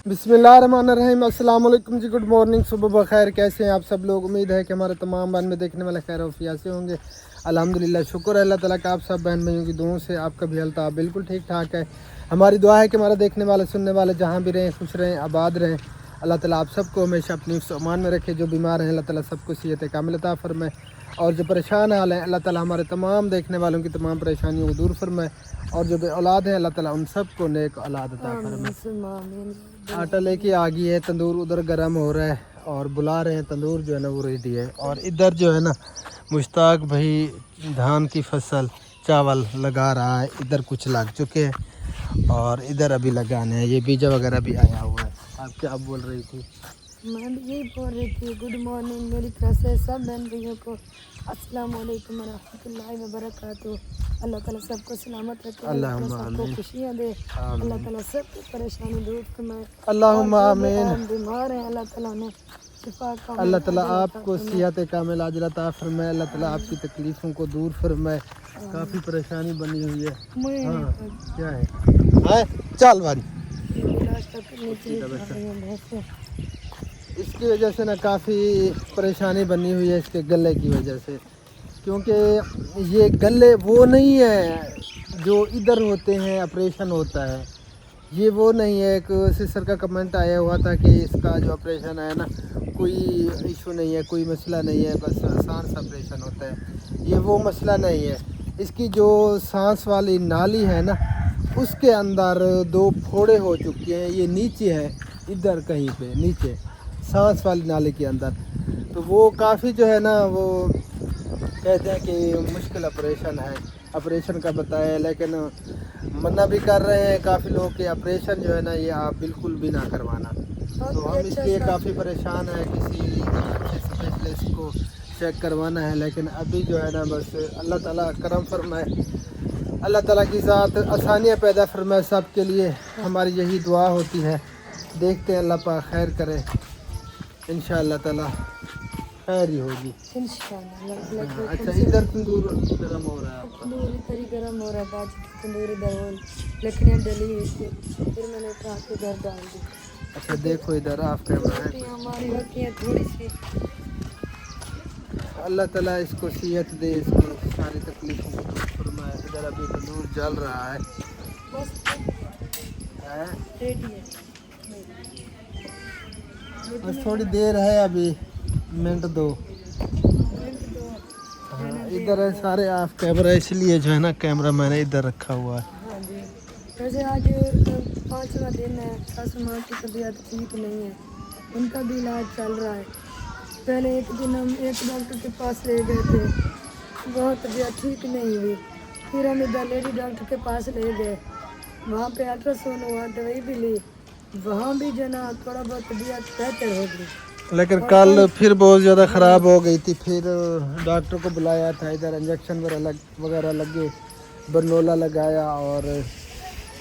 बिस्मिल्लाहिर्रहमानिर्रहीम। अस्सलाम वालेकुम जी, गुड मॉर्निंग, सुबह बखैर। कैसे हैं आप सब लोग? उम्मीद है कि हमारे तमाम बहन में देखने वाले खैर वफिया से होंगे। अल्हम्दुलिल्लाह, शुक्र है अल्लाह ताला का आप सब बहन भाइयों की दुआओं से आपका भी हालत बिल्कुल ठीक ठाक है। हमारी दुआ है कि हमारा देखने वाले सुनने वाले जहाँ भी रहें खुश रहें आबाद रहें। अल्लाह ताला आप सबको हमेशा अपनी अमान में रखे। जो बीमार हैं अल्लाह ताला सबको सेहत कामिल अता फरमाए, और जो परेशान हाल हैं अल्लाह ताला हमारे तमाम देखने वालों की तमाम परेशानियों को दूर फरमाए, और जो बे औलाद हैं अल्लाह ताला उन सबको नेक औलाद अता फरमाए। आटा लेके आ गई है, तंदूर उधर गर्म हो रहा है और बुला रहे हैं, तंदूर जो है ना वो रेडी है। और इधर जो है ना मुश्ताक भाई धान की फसल चावल लगा रहा है। इधर कुछ लग चुके हैं और इधर अभी लगाने हैं। ये बीजा वगैरह भी आया हुआ है। आप क्या बोल रही थी? मैं यही बोल रही थी, गुड मॉर्निंग मेरी तरफ से सब बहन भैयों को। अस्सलाम वालेकुम रहमतुल्लाहि व बरकातहू। अल्लाह ताला सबको सलामत रखे, अल्लाह ताला सबको खुशियाँ दे, अल्लाह ताला सबकी परेशानी दूर फरमाए। अल्लाहुम्मा आमीन। बीमार हैं अल्लाह ताला ने शिफा का, अल्लाह ताला आपको सेहत कामिल अजर अता फरमाए। अल्लाह ताला आपकी तकलीफ़ों को दूर फरमाए। काफ़ी परेशानी बनी हुई है। हाँ क्या है चल वाली इसकी वजह से ना काफ़ी परेशानी बनी हुई है, इसके गले की वजह से। क्योंकि ये गले वो नहीं है जो इधर होते हैं ऑपरेशन होता है, ये वो नहीं है। एक सिस्टर का कमेंट आया हुआ था कि इसका जो ऑपरेशन है ना कोई इशू नहीं है, कोई मसला नहीं है, बस आसान सा ऑपरेशन होता है। ये वो मसला नहीं है। इसकी जो सांस वाली नाली है ना उसके अंदर 2 फोड़े हो चुके हैं। ये नीचे है, इधर कहीं पे नीचे सांस वाली नाली के अंदर। तो वो काफ़ी जो है ना वो कहते हैं कि मुश्किल ऑपरेशन है। ऑपरेशन का बताया, लेकिन मना भी कर रहे हैं काफ़ी लोग कि ऑपरेशन जो है ना ये आप बिल्कुल भी ना करवाना। तो हम इसलिए काफ़ी परेशान हैं, किसी अच्छे स्पेशलिस्ट को चेक करवाना है। लेकिन अभी जो है ना बस अल्लाह ताला करम फरमाए, अल्लाह ताला की ज़ात आसानियाँ पैदा फरमाए सब के लिए। हमारी यही दुआ होती है। देखते हैं अल्लाह पाक खैर करे, इंशाअल्लाह ताला खैर ही होगी इंशाअल्लाह। अच्छा इधर तंदूर गर्म हो रहा है? तंदूर इधर ही गर्म हो रहा है, बाजी तंदूर इधर हो, लकड़ियाँ डली हुई थी, फिर मैंने उठा के घर डाल दी। अच्छा देखो इधर आप कैमरा है, हमारी होती है थोड़ी सी। अल्लाह ताला इसको सेहत दे, इसको सारी तकलीफों को दूर फरमाए। इधर अभी तंदूर जल रहा है, बस थोड़ी देर है, अभी मिनट 2। हाँ इधर है सारे ऑफ कैमरा, इसलिए जो है ना कैमरा मैंने इधर रखा हुआ है। हाँ जी, वैसे आज 5वां दिन है। सासू माँ की तबीयत ठीक नहीं है, उनका भी इलाज चल रहा है। पहले एक दिन हम एक डॉक्टर के पास ले गए थे, बहुत तबीयत ठीक नहीं हुई। फिर हम इधर लेडी डॉक्टर के पास ले गए, वहाँ पे अल्ट्रासाउंड हुआ, दवाई भी ली, वहाँ भी जो ना थोड़ा बहुत तबीयत बेहतर हो गई। लेकिन कल फिर बहुत ज़्यादा ख़राब हो गई थी। फिर डॉक्टर को बुलाया था, इधर इंजेक्शन वगैरह लगे, बरनोला लगाया और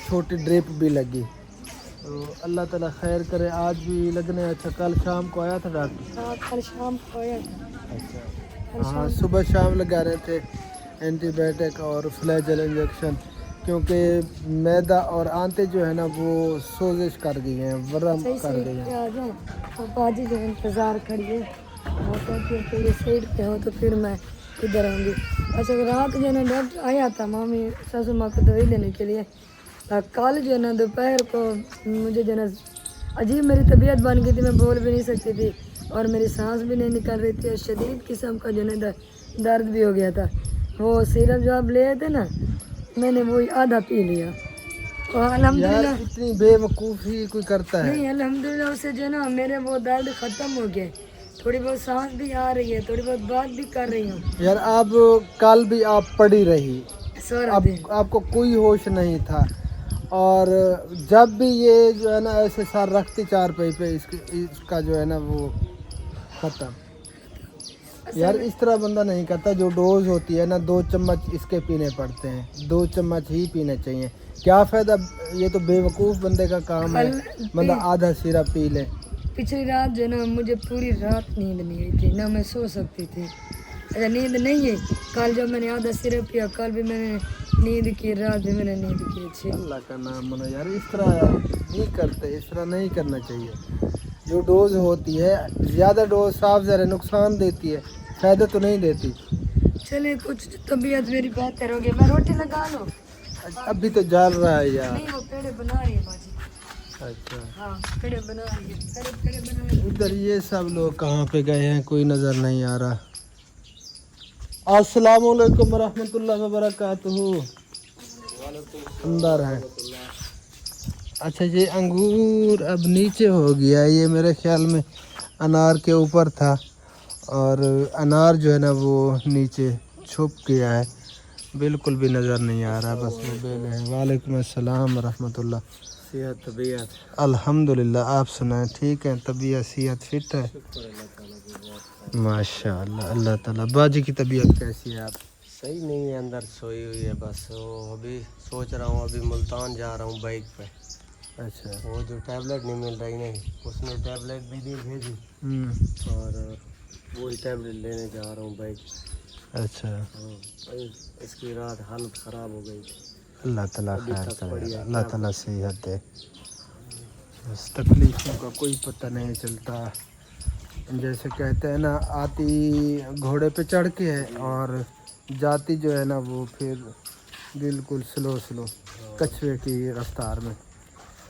छोटी ड्रिप भी लगी। तो अल्लाह ताला खैर करे, आज भी लगने। अच्छा कल शाम को आया था डॉक्टर? हाँ कल शाम को आया था। अच्छा हाँ, सुबह शाम लगा रहे थे एंटीबायोटिक और फ्लैजल इंजेक्शन, क्योंकि मैदा और आंतें जो है ना वो सोजिश कर गई हैं, वरम कर गई हैं। तो बाजी जो इंतज़ार करिए, वो कहती है कि ये साइड पे हो तो फिर मैं इधर आऊँगी। अच्छा रात जो है ना डॉक्टर आया था मामी सासू माँ को दवाई देने के लिए। कल जो है ना दोपहर को मुझे जो है ना अजीब मेरी तबीयत बन गई थी, मैं बोल भी नहीं सकती थी और मेरी सांस भी नहीं निकल रही थी, और शदीद किस्म का जो है ना दर्द भी हो गया था। वो सिरप जो आप ले थे ना, मैंने वही आधा पी लिया। और अल्हम्दुलिल्लाह इतनी बेवकूफ़ी कोई करता है? नहीं, अल्हम्दुलिल्लाह उससे जो ना मेरे वो दर्द ख़त्म हो गए, थोड़ी बहुत सांस भी आ रही है, थोड़ी बहुत बात भी कर रही हूँ। यार आप कल भी आप पड़ी रही, आपको कोई होश नहीं था, और जब भी ये जो है ना ऐसे सर रखती 4 पे इसका जो है ना वो ख़त्म। यार इस तरह बंदा नहीं करता। जो डोज होती है ना 2 चम्मच इसके पीने पड़ते हैं, 2 चम्मच ही पीने चाहिए। क्या फ़ायदा, ये तो बेवकूफ़ बंदे का काम है, बंदा आधा सिरप पी ले। पिछली रात जो ना मुझे पूरी रात नींद नहीं आई थी, ना मैं सो सकती थी। अच्छा नींद नहीं है, कल जब मैंने आधा सिरप पिया, कल भी मैंने نیند کی رات میں نے نیند کی اچھی. اللہ کا نام منو یار, اس طرح نہیں کرتے, اس طرح نہیں کرنا چاہیے. جو ڈوز ہوتی ہے, زیادہ ڈوز صاف ذرا نقصان دیتی ہے, فائدہ تو نہیں دیتی. چلے کچھ طبیعت میری بہتر ہو گئی. میں روٹی لگا لوں. ابھی تو جال رہا ہے یار. نہیں وہ پیڑے بنا رہی ہے باجی. اچھا, ہاں پیڑے بنا رہی ہے. پیڑے بنا رہی ہے. ادھر یہ سب لوگ کہاں پہ گئے ہیں, کوئی نظر نہیں آ رہا. السلام علیکم ورحمۃ اللہ وبرکاتہ. اندر ہے. اچھا یہ انگور اب نیچے ہو گیا, یہ میرے خیال میں انار کے اوپر تھا, اور انار جو ہے نا وہ نیچے چھپ گیا ہے, بالکل بھی نظر نہیں آ رہا. بس وہ بیل ہے. وعلیکم السلام ورحمۃ اللہ. صحت طبیعت الحمدللہ, آپ سنائیں ٹھیک ہے؟ طبیعت صحت فٹ ہے؟ ماشاء اللہ, اللہ تعالیٰ. باجی کی طبیعت کیسی ہے آپ؟ صحیح نہیں ہے, اندر سوئی ہوئی ہے. بس وہ ابھی سوچ رہا ہوں ابھی ملتان جا رہا ہوں بائک پہ. اچھا. وہ جو ٹیبلیٹ نہیں مل رہی نہیں, اس نے ٹیبلیٹ بھی نہیں بھیجی, اور وہی ٹیبلیٹ لینے جا رہا ہوں بائک. اچھا. ہاں, اس کی رات حالت خراب ہو گئی. اللہ تعالیٰ ابھی خیر تک کرے, پڑی ہے. اللہ تعالیٰ صحت دے. بس تکلیفوں کا کوئی پتہ نہیں چلتا. جیسے کہتے ہیں نا, آتی گھوڑے پہ چڑھ کے ہے اور جاتی جو ہے نا وہ پھر بالکل سلو کچھوے کی رفتار میں.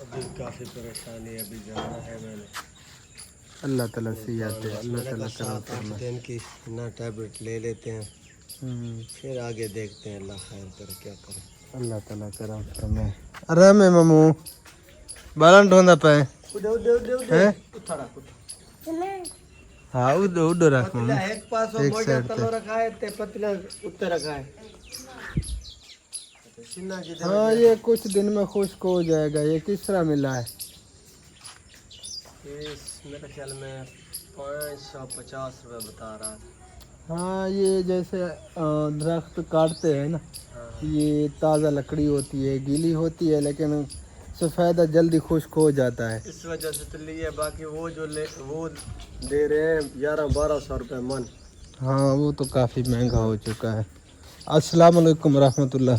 ابھی کافی پریشانی ابھی جانا ہے میں نے. اللہ تعالیٰ صحت دے, میں اللہ نے تعالیٰ کہا کرم 7-8 فرمائے. دن کی نہ ٹیبلیٹ لے لیتے ہیں, پھر آگے دیکھتے ہیں. اللہ خیر کرے, کیا کریں. اللہ تعالیٰ کرم فرمائے. ارے میں ممو بالن ڈھوندا پہ ہیں. ہاں ادھر رکھ ممو, ایک پاس ایک سائڈ پہ. رکھا ہے تے پتلا اتر رکھا ہے. ہاں یہ کچھ دن میں خشک ہو جائے گا. یہ کس طرح ملا ہے؟ یہ میرے خیال میں 550 روپے بتا رہا تھا. ہاں یہ جیسے درخت کاٹتے ہیں نا, یہ تازہ لکڑی ہوتی ہے, گیلی ہوتی ہے, لیکن سفید جلدی خشک ہو جاتا ہے. اس وجہ سے تو لیے. باقی وہ جو وہ دے رہے ہیں 1100-1200 روپے من. ہاں وہ تو کافی مہنگا ہو چکا ہے. السلام علیکم ورحمۃ اللہ.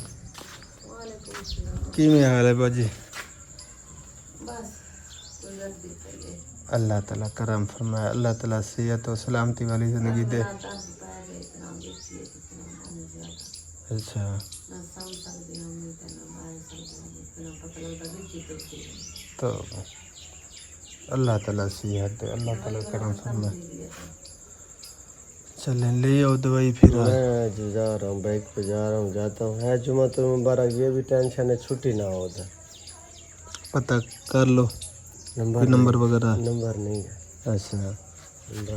وعلیکم السلام. کی میں حال ہے باجی؟ بس گزرتی پڑی. اللہ تعالیٰ کرم فرمائے, اللہ تعالیٰ صحت و سلامتی والی زندگی دے. اچھا. تو اللہ تعالیٰ صحت دے, اللہ تعالیٰ کرم فرمائے. چلیں لے آؤ دوائی پھر. میں جو جا رہا ہوں بائک پہ جا رہا ہوں, جاتا ہوں. ہے جمعہ المبارک, یہ بھی ٹینشن ہے چھٹی نہ ہو ادھر. پتہ کر لو نمبر وغیرہ. نمبر نہیں ہے. اچھا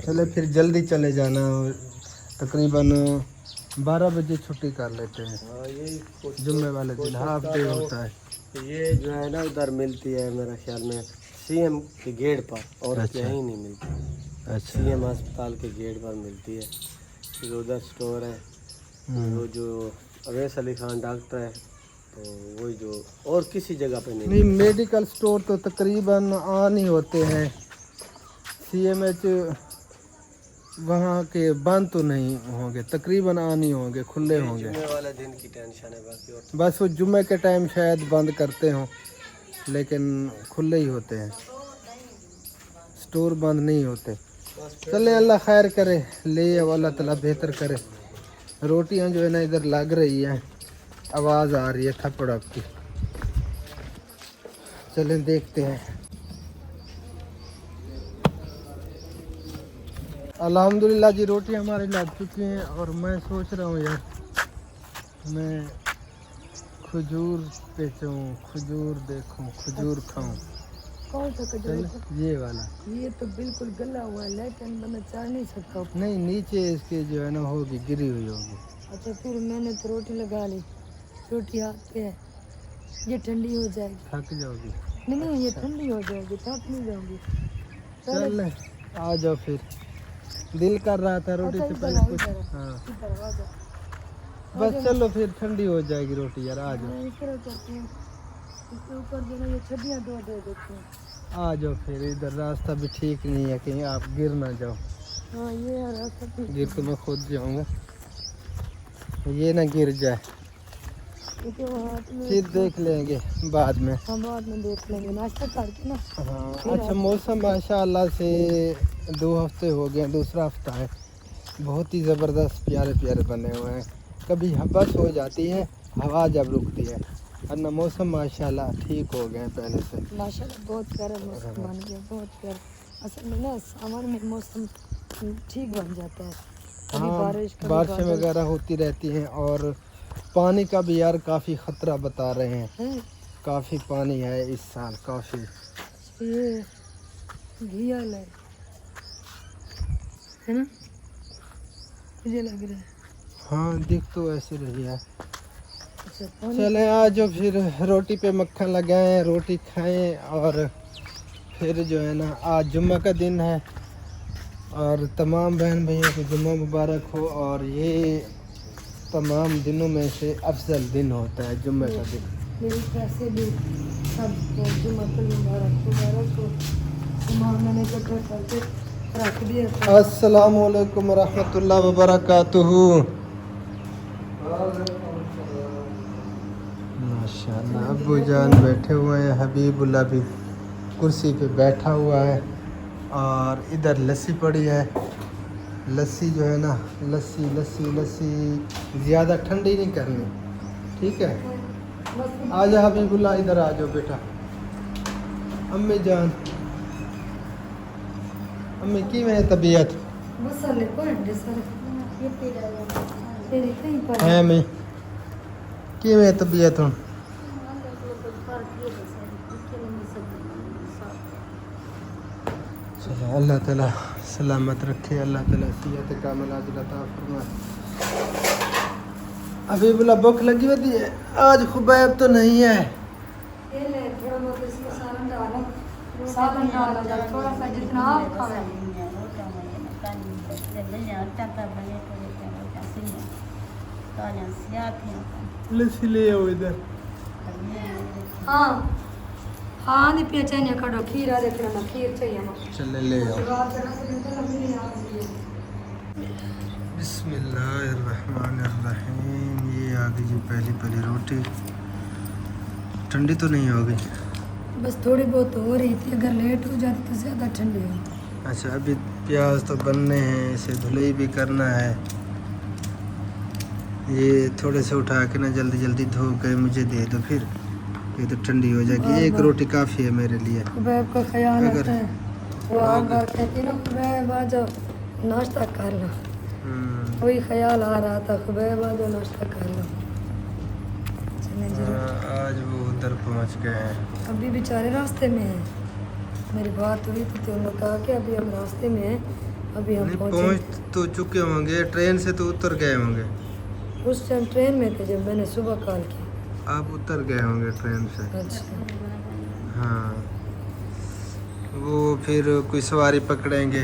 چلے پھر جلدی چلے جانا, تقریباً 12 بجے چھٹی کر لیتے ہیں. ہاں یہی جمعے والے دن ہاف ڈے ہوتا ہے. یہ جو ہے نا ادھر ملتی ہے میرے خیال میں سی ایم کے گیٹ پر, اور کہیں نہیں ملتی. اچھا. سی ایم ہسپتال کے گیٹ پر ملتی ہے. پھر ادھر اسٹور ہے, وہ جو اویس علی خان ڈاکٹر ہے, تو وہی جو اور کسی جگہ پہ نہیں. نہیں میڈیکل سٹور تو تقریباً آن ہی ہوتے ہیں. سی ایم ایچ وہاں کے بند تو نہیں ہوں گے, تقریباً آن ہی ہوں گے, کھلے ہوں گے. جمعے والے دن کی ٹینشن ہے باقی. اور بس وہ جمعے کے ٹائم شاید بند کرتے ہوں, لیکن کھلے ہی ہوتے ہیں, سٹور بند نہیں ہوتے. چلیں اللہ خیر کرے, لے اب اللہ تعالیٰ بہتر کرے. روٹیاں جو ہے نا ادھر لگ رہی ہیں, آواز آ رہی ہے تھپڑ آپ کی. چلیں دیکھتے ہیں. الحمدللہ جی روٹی ہماری لگ چکی ہیں, اور میں سوچ رہا ہوں یار میں کھجور بیچوں, کھجور دیکھوں, کھجور کھاؤں. کون سا کھجور؟ یہ والا. یہ تو بالکل گلا ہوا ہے, لیکن میں چاہ نہیں سکتا. نہیں نیچے اس کے جو ہے نا ہوگی, گری ہوئی ہوگی. اچھا پھر میں نے تو روٹی لگا لی, روٹی ہاتھ پہ ہے, یہ ٹھنڈی ہو جائے گی. تھک جاؤ گی. نہیں یہ ٹھنڈی ہو جائے گی, تھک نہیں جاؤں گی. چل آ جاؤ پھر, دل کر رہا تھا روٹی سے پہلے کچھ. ہاں بس چلو پھر, ٹھنڈی ہو جائے گی روٹی یار, آ جاؤ. اس طرح کرتے ہیں, اس کے اوپر جو ہے یہ چھڈیاں دو دے دیتے ہیں. آ جاؤ پھر, ادھر راستہ بھی ٹھیک نہیں ہے, کہیں آپ گر نہ جاؤ. ہاں یہ راستہ گر تو میں خود جاؤں گا, یہ نہ گر جائے. क्योंकि वहाँ में फिर देख लेंगे बाद में। हम बाद में देख लेंगे नाश्ता करके ना। हाँ अच्छा, मौसम माशाल्लाह से 2 हफ्ते हो गए, दूसरा हफ्ता है, बहुत ही ज़बरदस्त प्यारे प्यारे बने हुए हैं। कभी बस हो जाती है हवा जब रुकती है, वरना मौसम माशाल्लाह ठीक हो गए हैं पहले से। माशाल्लाह बहुत प्यारा मौसम बन गया, बहुत प्यारा। असल में ना सावन में मौसम ठीक बन जाता है, कभी हाँ बारिश कभी बारिशें बादल। वगैरह होती रहती हैं, और पानी का भी यार काफ़ी ख़तरा बता रहे हैं, हैं? काफ़ी पानी है इस साल, काफ़ी। ये घियाल है ना, मुझे लग रहा है। हाँ दिख तो ऐसे रही है। अच्छा पानी चले आज जो फिर रोटी पे मक्खन लगाएं, रोटी खाएं, और फिर जो है ना आज जुम्मा का दिन है, और तमाम बहन भैया को जुम्मा मुबारक हो। और ये तमाम दिनों में से अफजल दिन होता है जुम्मे का दिन। मेरे पैसे भी सब जुम्मतुल मुबारक को सामान मैंने इकट्ठा करके रख दिया था। अस्सलामु अलैकुम रहमतुल्लाह व बरकातुहू। माशाल्लाह अब्बू जान बैठे हुए हैं, हबीबुल्लाह भी कुर्सी पे बैठा हुआ है, और इधर लस्सी पड़ी है। लस्सी जो है ना, लस्सी लस्सी लस्सी ज़्यादा ठंडी नहीं करनी, ठीक है। आजा हबीबुल्लाह, इधर आ जाओ बेटा। अम्मी जान, अम्मी की में तबीयत मसाले पड़े सर ये तेरी कहीं पर है अम्मी की में तबीयत हूँ? चलो अल्लाह ताला सलामत रखे, अल्लाह ताला सेहत कामिल अता फरमाए। हबीबुल्लाह भूख लगी होती है, आज खुबैब तो नहीं है। ये ले थोड़ा बहुत इसमें सालन डाला जा थोड़ा सा जितना आप खावे। लस्सी ले आओ इधर। हाँ हाँ नहीं पिया चाहिए कड़ो खीरा देखना ना खीर चाहिए ना चले ले आओ। बिस्मिल्लाहिर्रहमानिर्रहीम। ये आ गई जी पहली पहली रोटी। ठंडी तो नहीं होगी? बस थोड़ी बहुत हो रही थी, अगर लेट हो जाती तो ज़्यादा ठंडी हो। अच्छा अभी प्याज तो बनने हैं, इसे धुलाई भी करना है। ये थोड़े से उठा के ना जल्दी जल्दी धो के मुझे दे दो, फिर ये तो ठंडी हो जाएगी। एक रोटी काफ़ी है मेरे लिए। खुबैब का ख्याल अगर- आता है, वो आम बार कहती ना खुबैब आ जाओ नाश्ता कर लो, वही ख्याल आ रहा था खुबैब आ जाओ नाश्ता कर लो। चलें जरा, आज वो उधर पहुंच गए हैं। अभी बेचारे रास्ते में हैं। मेरी बात हुई थी तो उन्होंने कहा कि अभी हम रास्ते में हैं, अभी हम नहीं पहुँचे। पहुंच तो चुके होंगे, ट्रेन से तो उतर गए होंगे। उस टाइम ट्रेन में थे जब मैंने सुबह कॉल की। आप उतर गए होंगे ट्रेन से। अच्छा हाँ वो फिर कोई सवारी पकड़ेंगे,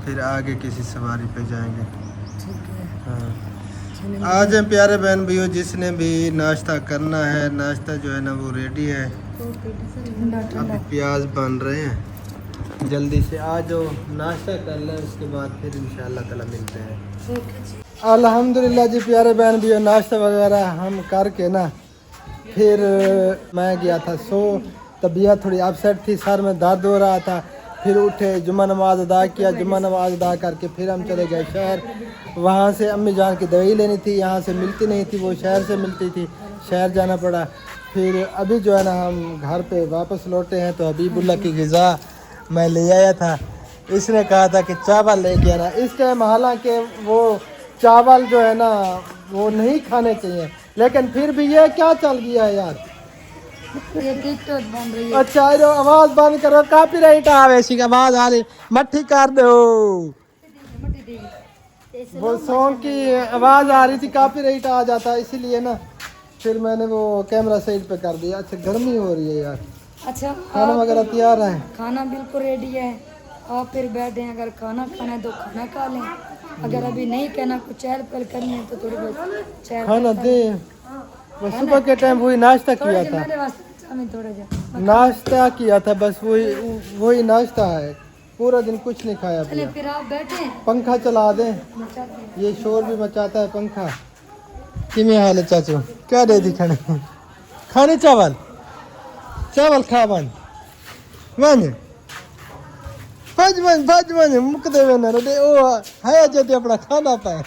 फिर आगे किसी सवारी पे जाएंगे। ठीक है हाँ चलें। आज हम प्यारे बहन भैया जिसने भी नाश्ता करना है, नाश्ता जो है ना वो रेडी है। ठंडा अभी ठंडा प्याज बन रहे हैं, जल्दी से आ जाओ नाश्ता कर लें, उसके बाद फिर इंशाल्लाह ताला मिलते हैं। ओके जी। अल्हम्दुलिल्लाह जी प्यारे बहन भैया, नाश्ता वगैरह हम करके ना फिर मैं गया था सो, तबीयत थोड़ी अपसेट थी, सर में दर्द हो रहा था। फिर उठे, जुम्मा नमाज अदा किया, जुम्मा नमाज अदा करके फिर हम चले गए शहर। वहाँ से अम्मी जान की दवाई लेनी थी, यहाँ से मिलती नहीं थी, वो शहर से मिलती थी, शहर जाना पड़ा। फिर अभी जो है ना हम घर पे वापस लौटे हैं, तो हबीबुल्लाह की ग़िज़ा मैं ले आया था। इसने कहा था कि चावल ले गया ना, इस टाइम हालांकि वो चावल जो है ना वो नहीं खाने चाहिए, लेकिन फिर भी ये क्या चल गया है यार। ये टिकटॉक बन रही है। अच्छा जो आवाज बंद करो, कॉपीराइट आवे, सी आवाज आ रही, मट्ठी कर दो। वो सॉन्ग की आवाज आ रही थी, कॉपीराइट आ जाता, इसीलिए ना फिर मैंने वो कैमरा साइड पे कर दिया। अच्छा गर्मी हो रही है यार। अच्छा खाना वगैरह तैयार है? खाना बिल्कुल रेडी है, आप फिर बैठे हैं, अगर खाना खाना है तो खाना खा लें, अगर अभी नहीं कहना कुछ चहल पहल करनी है तो थोड़ी बहुत चहल खाना दे। बस सुबह के टाइम वही नाश्ता किया था, मेरे वास्ते चामी थोड़ा जा। नाश्ता किया था, बस वही नाश्ता है, पूरा दिन कुछ नहीं खाया चले पिया। फिर आप बैठे पंखा चला दें, मचाते हैं। ये शोर भी मचाता है पंखा। किमें हाल है चाचू क्या दे दी खाने खाने चावल चावल खा बन भाज मुक देवे ना रे ओ है जते अपना खाना पाए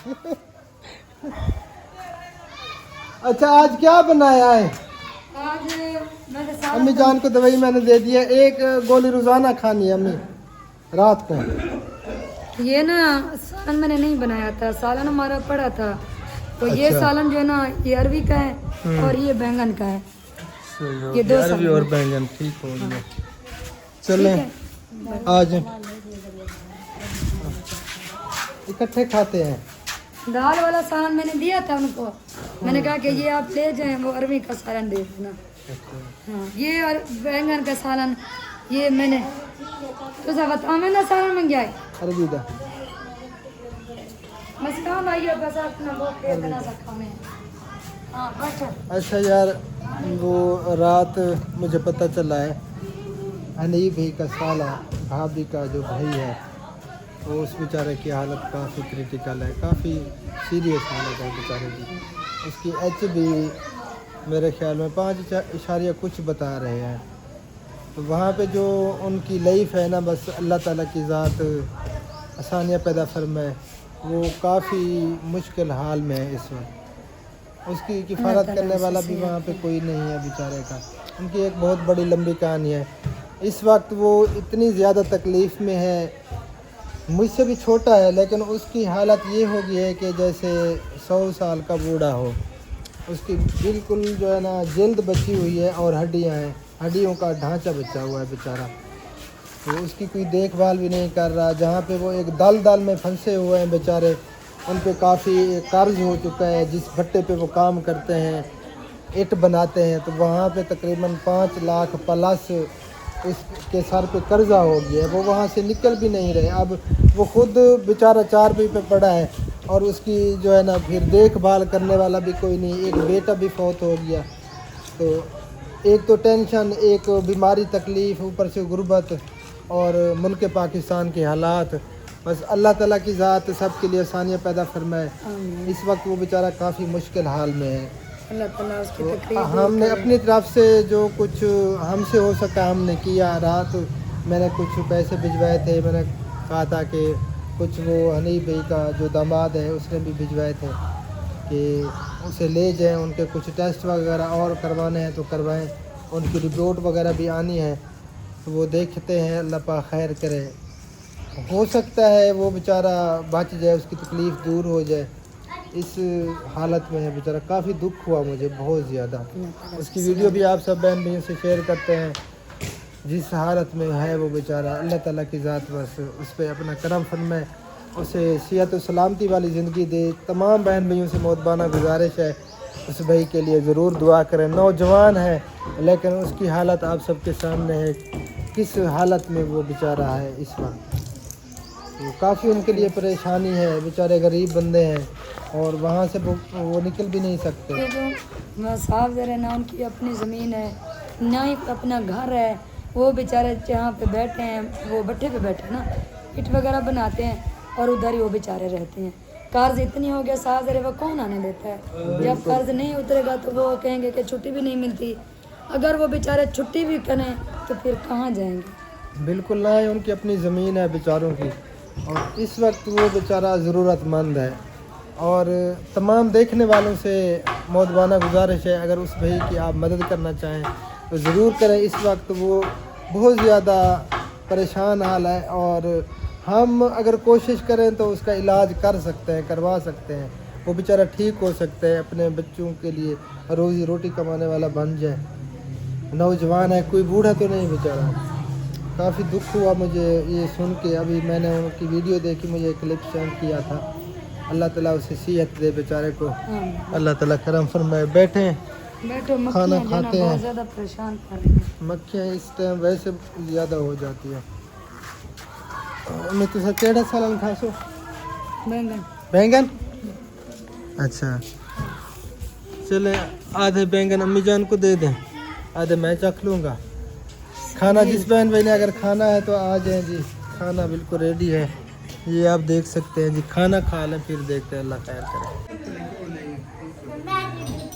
अच्छा आज क्या बनाया है आज मैंने अम्मी जान को दवाई मैंने दे दी है एक गोली रोजाना खानी है अम्मी रात को ये ना सालन मैंने नहीं बनाया था, सालन हमारा पड़ा था। तो ये अच्छा। सालन जो है ना ये अरबी का है और ये बैंगन का है। ये दो अरबी और बैंगन ठीक हो गया चले आज इकट्ठे खाते हैं दाल वाला सालन मैंने दिया था उनको, मैंने कहा कि ये आप ले जाएं, वो अरबी का सालन दे देना। हाँ ये और बैंगन का सालन ये मैंने तो बताओ मैं ना सालन में गया है अरबी दा बस काम आई है बस अपना वो इतना सा काम है। हाँ बस अच्छा यार वो रात मुझे पता चला है हनीफ भाई का साला भाभी का जो भाई है वो उस बेचारे की हालत काफ़ी क्रिटिकल है, काफ़ी सीरियस हालत है बेचारे की। उसकी HB मेरे ख्याल में 5 कुछ बता रहे हैं। तो वहाँ पे जो उनकी लाइफ है ना बस अल्लाह ताला की ज़ात आसानियाँ पैदा फरमाए, वो काफ़ी मुश्किल हाल में है इस वक्त। उसकी किफ़ारत करने वाला भी वहाँ पे कोई नहीं है बेचारे का। उनकी एक बहुत बड़ी लंबी कहानी है। इस वक्त वो इतनी ज़्यादा तकलीफ़ में है, मुझसे भी छोटा है लेकिन उसकी हालत ये हो गई है कि जैसे 100 साल का बूढ़ा हो। उसकी बिल्कुल जो है ना जल्द बची हुई है और हड्डियाँ हैं, हड्डियों का ढांचा बचा हुआ है बेचारा। तो उसकी कोई देखभाल भी नहीं कर रहा। जहाँ पे वो एक दलदल में फंसे हुए हैं बेचारे, उन पे काफ़ी कर्ज हो चुका है। जिस भट्टे पे वो काम करते हैं, ईंट बनाते हैं, तो वहाँ पे तकरीबन 5 लाख प्लस उसके सर पे कर्जा हो गया है। वो वहाँ से निकल भी नहीं रहे। अब वो खुद बेचारा 4 पे पड़ा है और उसकी जो है ना फिर देखभाल करने वाला भी कोई नहीं। एक बेटा भी फौत हो गया। तो एक तो टेंशन, एक बीमारी तकलीफ़, ऊपर से गुर्बत और मुल्क पाकिस्तान के हालात। बस अल्लाह ताला की ज़ात सब के लिए आसानियाँ पैदा फरमाए। इस वक्त वो बेचारा काफ़ी मुश्किल हाल में है। अल्लाह ताला उसकी तो तकलीफ हमने अपनी तरफ से जो कुछ हमसे हो सका हमने किया। रात मैंने कुछ पैसे भिजवाए थे, मैंने कहा था कि कुछ वो हनीफ भाई का जो दामाद है उसने भी भिजवाए थे कि उसे ले जाएं, उनके कुछ टेस्ट वगैरह और करवाने हैं तो करवाएं, उनकी रिपोर्ट वगैरह भी आनी है। तो वो देखते हैं, अल्लाह पाक खैर करे। हो सकता है वो बेचारा बच जाए, उसकी तकलीफ़ दूर हो जाए। इस हालत में है बेचारा, काफ़ी दुख हुआ मुझे बहुत ज़्यादा। उसकी वीडियो भी आप सब बहन भाइयों से शेयर करते हैं। जिस हालत में है वो बेचारा, अल्लाह ताला की ज़ात बस उस पर अपना करम फरमाए, उसे सेहत और सलामती वाली ज़िंदगी दे। तमाम बहन भाइयों से मोहब्बाना गुजारिश है उस भाई के लिए ज़रूर दुआ करें। नौजवान है लेकिन उसकी हालत आप सबके सामने है, किस हालत में वो बेचारा है इस वक्त। तो काफ़ी उनके लिए परेशानी है, बेचारे गरीब बंदे हैं और वहाँ से वो निकल भी नहीं सकते। ये जो साफ जरा ना उनकी अपनी ज़मीन है ना ही अपना घर है, वो बेचारे जहाँ पे बैठे हैं वो भट्टे पे बैठे हैं ना, ईंट वगैरह बनाते हैं और उधर ही वो बेचारे रहते हैं। कर्ज इतनी हो गया साफ जरा, वो कौन आने देता है। जब कर्ज नहीं उतरेगा तो वो कहेंगे कि छुट्टी भी नहीं मिलती। अगर वो बेचारे छुट्टी भी करें तो फिर कहाँ जाएंगे। बिल्कुल ना है, उनकी अपनी ज़मीन है बेचारों की और इस वक्त वो बेचारा ज़रूरतमंद है। और तमाम देखने वालों से मौदबाना गुजारिश है, अगर उस भाई की आप मदद करना चाहें तो ज़रूर करें। इस वक्त वो बहुत ज़्यादा परेशान हाल है और हम अगर कोशिश करें तो उसका इलाज कर सकते हैं, करवा सकते हैं। वो बेचारा ठीक हो सकता है, अपने बच्चों के लिए रोज़ी रोटी कमाने वाला बन जाए। नौजवान है, कोई बूढ़ा तो नहीं बेचारा। काफ़ी दुख हुआ मुझे ये सुन के। अभी मैंने उनकी वीडियो देखी, मुझे एक क्लिप सेंड किया था। अल्लाह ताला उसे सेहत दे बेचारे को, अल्लाह ताला करम फरमाए। बैठे बैठो, खाना मक्खियाँ खाते बहुत हैं। ज़्यादा परेशान कर रही हैं। मक्खियाँ इस टाइम वैसे ज़्यादा हो जाती है। मैं तो सर केड़ा सालन खासो बैंगन बैंगन। अच्छा चले, आधे बैंगन अम्मी जान को दे दें, आधे मैं चख लूँगा। खाना जिस बहन भाई ने अगर खाना है तो आ जाए जी, खाना बिल्कुल रेडी है। ये आप देख सकते हैं जी, खाना खा लें फिर देखते हैं, अल्लाह खैर करे। मैं भी